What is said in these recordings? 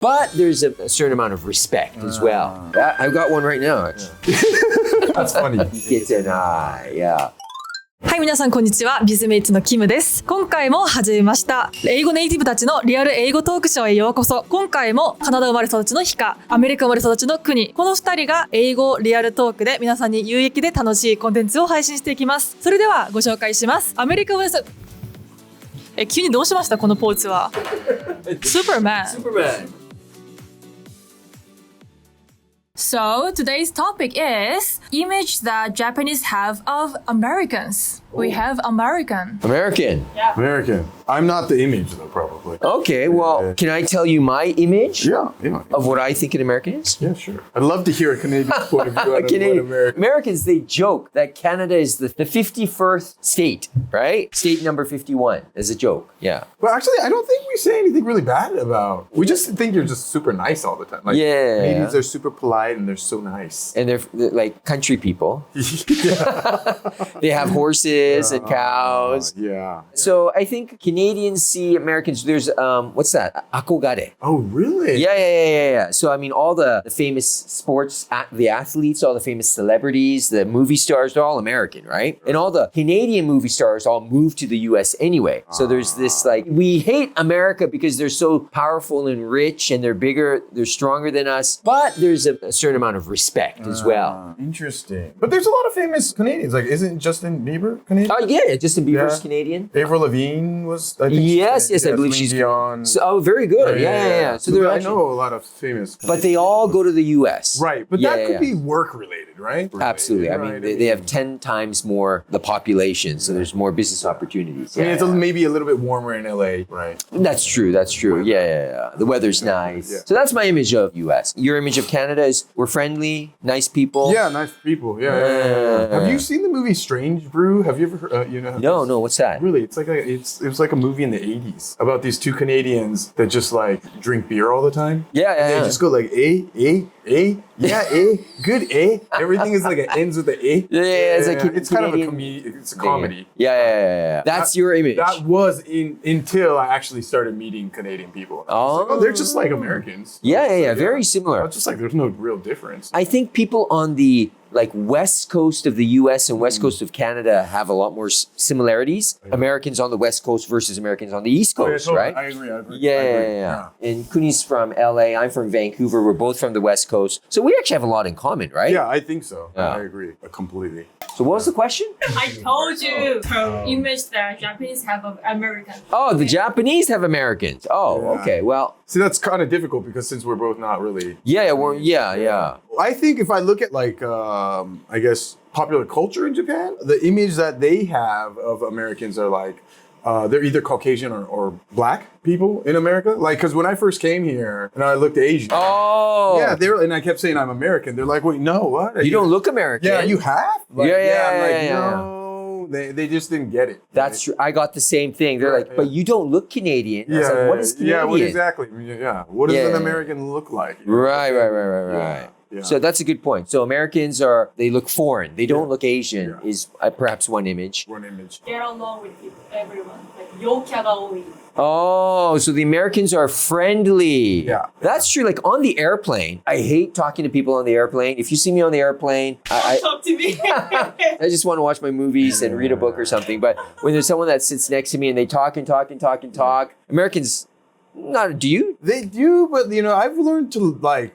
But there's a certain amount of respect as well. I've got one right now, actually. That's funny. It's an eye, yeah. はい、皆さんこんにちは。Bizmatesのキムです。今回も始めました。英語ネイティブたちのリアル英語トークショーへようこそ。今回もカナダ生まれ育ちのヒカ、アメリカ生まれ育ちのクニ。この2人が英語リアルトークで皆さんに有益で楽しいコンテンツを配信していきます。それではご紹介します。アメリカ生まれ育ち、急にどうしましたこのポーズは。Superman. So today's topic is image that Japanese have of Americans. We have American. Yeah. American. I'm not the image though, probably. Okay, well, can I tell you my image Yeah. of what I think an American is? Yeah, sure. I'd love to hear a Canadian point of view on what American. Americans, they joke that Canada is the 51st state, right? State number 51 is a joke, yeah. But actually, I don't think we say anything really bad about. We just think you're just super nice all the time. Like, Yeah. Canadians are super polite and they're so nice. And they're like country people. They have horses and cows. Yeah. So I think Canadians see Americans, there's, what's that? Akogare. Oh, really? Yeah. So, I mean, all the famous sports, the athletes, all the famous celebrities, the movie stars, they're all American, right? And all the Canadian movie stars all moved to the US anyway. So there's this like, we hate America because they're so powerful and rich and they're bigger, they're stronger than us. But there's a certain amount of respect as well. Interesting. But there's a lot of famous Canadians. Like, isn't Justin Bieber Canadian? Oh, yeah, Justin Bieber's Canadian. Avril Lavigne was, I think. Yes, I believe she's Dion. So, very good. Yeah. So I know a lot of famous Canadians. But they all go to the US. Right, but that could be work related, right? Absolutely. I mean, they have 10 times more the population, so there's more business opportunities. I mean, it's maybe a little bit warmer in LA, right? That's true. Yeah. The weather's nice. Yeah. So that's my image of US. Your image of Canada is we're friendly, nice people. Yeah, nice people. Yeah. Have you seen the movie Strange Brew? Have you ever heard, No, what's that? Really, it was like a movie in the 80s about these two Canadians that just like drink beer all the time. Yeah. They just go like, good, Everything is like, it ends with the A. Yeah, it's like it's kind of a comedy. Yeah. That's your image. That was until I actually started meeting Canadian people. They're just like Americans. Yeah. Very similar. It's just like there's no real difference. I think people on the west coast of the US and west coast of Canada have a lot more similarities. Americans on the west coast versus Americans on the east coast, right? I agree. Yeah. And Kuni's from LA, I'm from Vancouver. We're both from the west coast. So we actually have a lot in common, right? Yeah, I think so. Yeah. I agree completely. So what was the question? I told you the image that Japanese have of Americans. Oh, the Japanese have Americans. Oh, okay. Well, see, that's kind of difficult because since we're both not really. Yeah. I think if I look at I guess popular culture in Japan, the image that they have of Americans are like they're either Caucasian or black people in America. Like, because when I first came here and I looked Asian. Oh. Yeah, and I kept saying I'm American. They're like, wait, no, what? You don't look American. Yeah, you have? I'm like, no. They just didn't get it. That's true. I got the same thing. They're like, but you don't look Canadian. I was like, what is Canadian? Yeah, what exactly? Yeah. What does an American look like? Right. Yeah. So that's a good point. So Americans they look foreign. They don't look Asian is perhaps one image. Get along with everyone. Like, yoka ga oi. Oh, so the Americans are friendly. Yeah. That's true. Like on the airplane, I hate talking to people on the airplane. If you see me on the airplane, Talk to me. I just want to watch my movies and read a book or something. But when there's someone that sits next to me and they talk, Americans, do you? They do, but I've learned to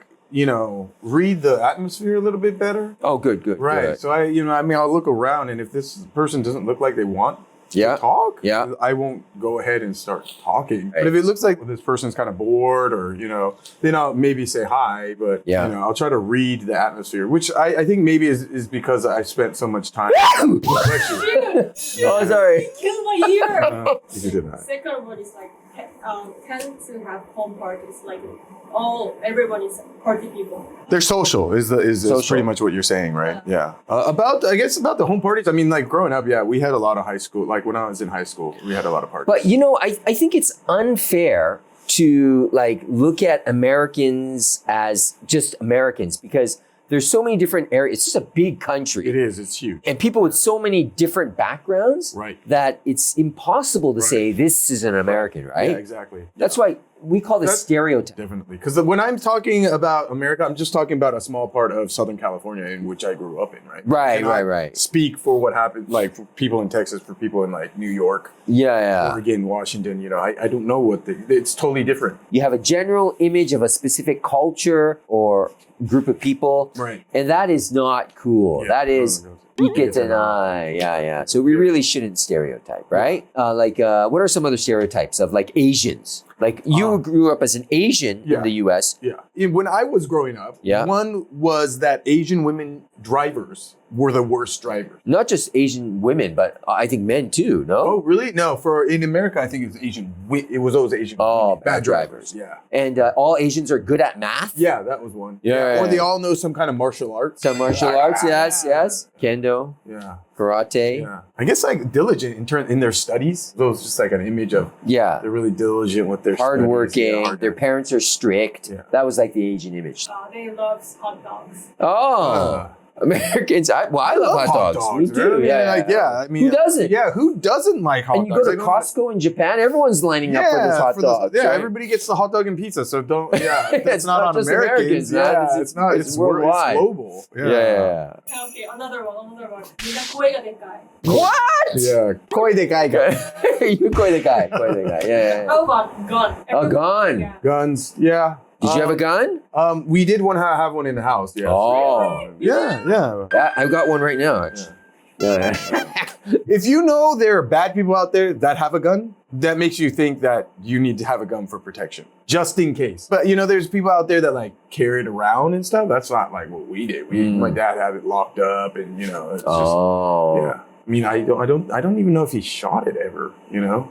read the atmosphere a little bit better. Oh, good. Right. Good. So I'll look around, and if this person doesn't look like they want to talk, I won't go ahead and start talking. Right. But if it looks like this person's kind of bored or, then I'll maybe say hi, but, I'll try to read the atmosphere, which I think maybe is because I spent so much time. Shoot. Oh, sorry. You killed my ear. You did that. Second one is like, tend to have home parties. Like, everyone is party people. They're social is pretty much what you're saying, right? Yeah. About the home parties. I mean, like growing up, we had a lot of high school. Like when I was in high school, we had a lot of parties. But I think it's unfair to look at Americans as just Americans because there's so many different areas. It's just a big country. It is. It's huge. And people with so many different backgrounds right. that it's impossible to say this is an American, right? Yeah, exactly. That's why we call this stereotype. Definitely. Because when I'm talking about America, I'm just talking about a small part of Southern California in which I grew up in, right? Right. Speak for what happened, like for people in Texas, for people in like New York, Oregon, Washington, I don't know it's totally different. You have a general image of a specific culture or group of people. Right. And that is not cool. Yeah. That is... So we really shouldn't stereotype, right? What are some other stereotypes of like Asians? Like you grew up as an Asian in the U.S. Yeah. When I was growing up, one was that Asian women drivers were the worst drivers. Not just Asian women, but I think men too, no? Oh, really? No, in America, I think it was always Asian women. Bad drivers. Yeah. And all Asians are good at math? Yeah, that was one. Yeah. Or they all know some kind of martial arts. Some martial arts, yes. Kendo. Yeah. Karate. Yeah. I guess like diligent in their studies. So it's just like an image of they're really diligent with their hardworking. Their parents are strict. Yeah. That was like the Asian image. They love hot dogs. Americans, I love hot dogs. Me too. Really? I mean, who doesn't? Yeah, who doesn't like hot dogs? And you go to Costco in Japan, everyone's lining up for this hot dog. Everybody gets the hot dog and pizza. So don't. Yeah, it's not on just Americans. It's not. It's worldwide. It's global. Okay, another one. What? Yeah, koi dekai ga. You koi dekai. Yeah. How about gun? A gun. Yeah. Guns. Yeah. Did you have a gun? We did have one in the house. Yes. Oh. Yeah. I've got one right now, actually. Yeah. If you know there are bad people out there that have a gun, that makes you think that you need to have a gun for protection, just in case. But there's people out there that like carry it around and stuff. That's not like what we did. My dad had it locked up, and it's just yeah. I mean, I don't even know if he shot it ever,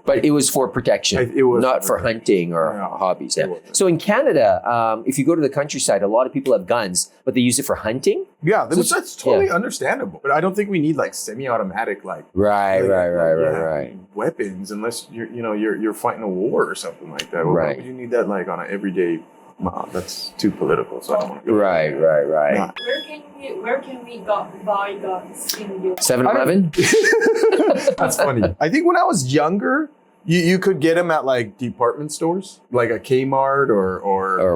But it was for protection. It was not for hunting or hobbies. Yeah. So in Canada, if you go to the countryside, a lot of people have guns, but they use it for hunting. Yeah, that's totally understandable. But I don't think we need like semi-automatic Right. weapons unless you're fighting a war or something like that. Why would you need that like on an everyday? Wow, that's too political. So I don't want to go Right. Nah. Where can we buy guns in the 7-Eleven? That's funny. I think when I was younger, you could get them at like department stores, like a Kmart or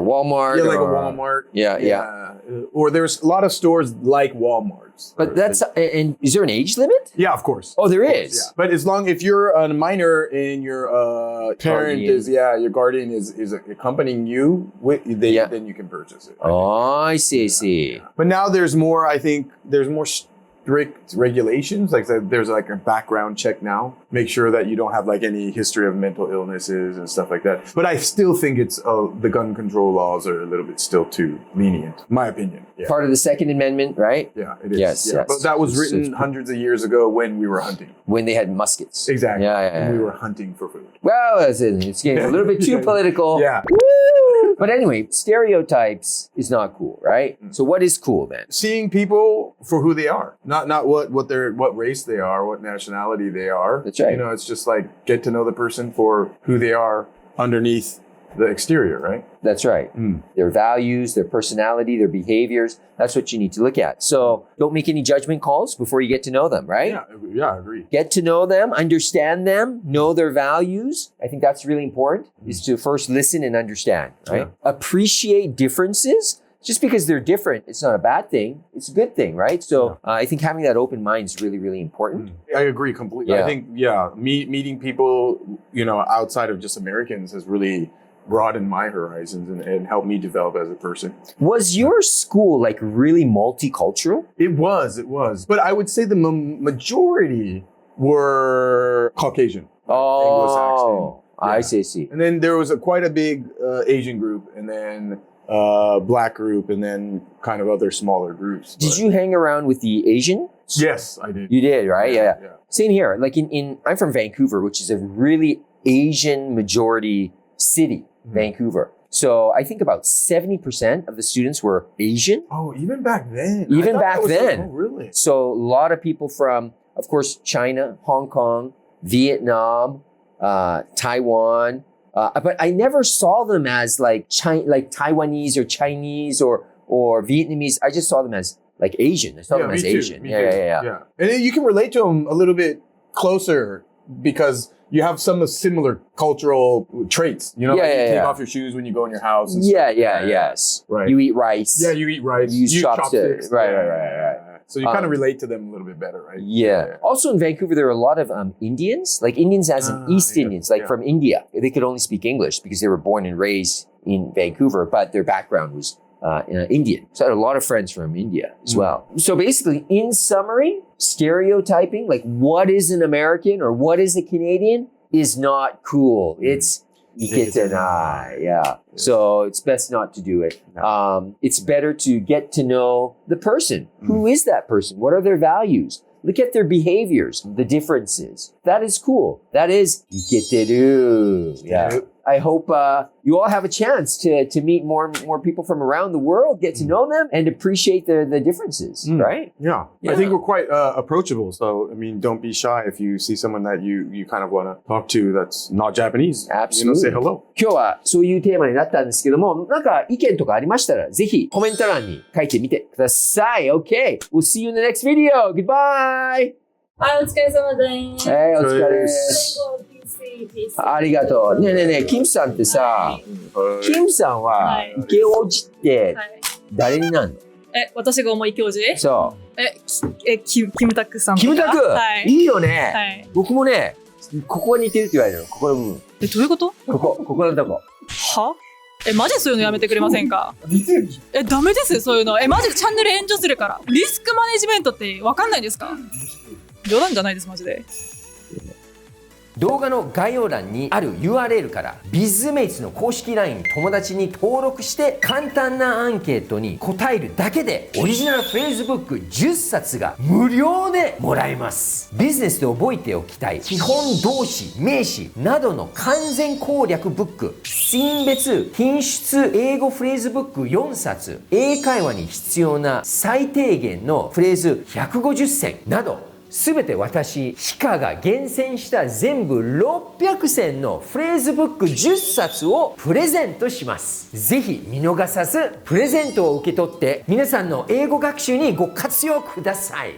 Walmart. Yeah, like a Walmart. Yeah. Or there's a lot of stores like Walmart's. But and is there an age limit? Yeah, of course. Oh, there is. Yeah. But if you're a minor and your parent your guardian is accompanying you, then you can purchase it. I see. Yeah. But now there's more strict regulations. Like there's like a background check now. Make sure that you don't have like any history of mental illnesses and stuff like that. But I still think it's the gun control laws are a little bit still too lenient, in my opinion. Yeah. Part of the Second Amendment, right? Yeah, it is. Yes. But that was written hundreds of years ago when we were hunting. When they had muskets. Exactly. Yeah. And we were hunting for food. Well, it's getting a little bit too political. Yeah. Woo! But anyway, stereotypes is not cool, right? So what is cool then? Seeing people for who they are, not what race they are, what nationality they are. That's right. It's just like get to know the person for who they are underneath the exterior, right? That's right. Their values, their personality, their behaviors. That's what you need to look at. So don't make any judgment calls before you get to know them, right? Yeah, I agree. Get to know them, understand them, know their values. I think that's really important, is to first listen and understand, right? Yeah. Appreciate differences. Just because they're different, it's not a bad thing. It's a good thing, right? So I think having that open mind is really, really important. I agree completely. Yeah. I think, meeting people, outside of just Americans has really broadened my horizons and helped me develop as a person. Was your school like really multicultural? It was. But I would say the majority were Caucasian. Oh, Anglo-Saxon. I see. And then there was quite a big Asian group, and then Black group, and then kind of other smaller groups. Did you hang around with the Asian? Yes, I did. You did, right? Yeah. Same here. Like I'm from Vancouver, which is a really Asian majority city, Vancouver. So I think about 70% of the students were Asian. Oh, even back then. Oh, really? So a lot of people from, of course, China, Hong Kong, Vietnam, Taiwan. But I never saw them as like Taiwanese or Chinese or Vietnamese. I just saw them as like Asian. I saw them as Asian. Yeah. And then you can relate to them a little bit closer because you have some similar cultural traits. You know, Yeah, like yeah, you take yeah. off your shoes when you go in your house. And Yeah, stuff. yeah, yes. Right. You eat rice. Yeah, you eat rice. You use You chopsticks. Right. So you kind of relate to them a little bit better, right? Yeah. Also in Vancouver, there are a lot of Indians, like Indians as in East Indians, like from India. They could only speak English because they were born and raised in Vancouver, but their background was Indian. So I had a lot of friends from India as well. So basically, in summary, stereotyping, like what is an American or what is a Canadian, is not cool. It's iketenai. Yeah. So it's best not to do it. It's better to get to know the person. Who is that person? What are their values? Look at their behaviors, the differences. That is cool. That is iketeru. Yeah. I hope you all have a chance to meet more people from around the world, get to know them, and appreciate the differences, right? Yeah. I think we're quite approachable. So, I mean, don't be shy if you see someone that you kind of want to talk to that's not Japanese. Absolutely. Say hello. 今日はそういうテーマになったんですけども、なんか意見とかありましたら、ぜひコメント欄に書いてみてください。Okay. We'll see you in the next video. Goodbye. はい、お疲れ様です。はい、お疲れです。ありがとう。ねえねえねえ、キムさんってさ、キムさんは、池王子って誰になるの？私が思い教授？そう。キムタクさんとか。キムタク、いいよね、はい。僕もね、ここが似てるって言われるの。ここの部分。どういうこと？ここのとこ。は？マジそういうのやめてくれませんか？ダメですよ、そういうの。マジでチャンネル炎上するから。リスクマネジメントってわかんないですか？冗談じゃないです、マジで。動画の概要欄にある URL から Bizmates の公式 LINE 友達に登録して簡単なアンケートに答えるだけでオリジナルフレーズブック10冊が無料でもらえます。ビジネスで覚えておきたい基本動詞、名詞などの完全攻略ブック、シーン別品質英語フレーズブック4冊、英会話に必要な最低限のフレーズ150選などすべて私、ヒカが厳選した全部600選のフレーズブック10冊をプレゼントします。ぜひ見逃さずプレゼントを受け取って皆さんの英語学習にご活用ください。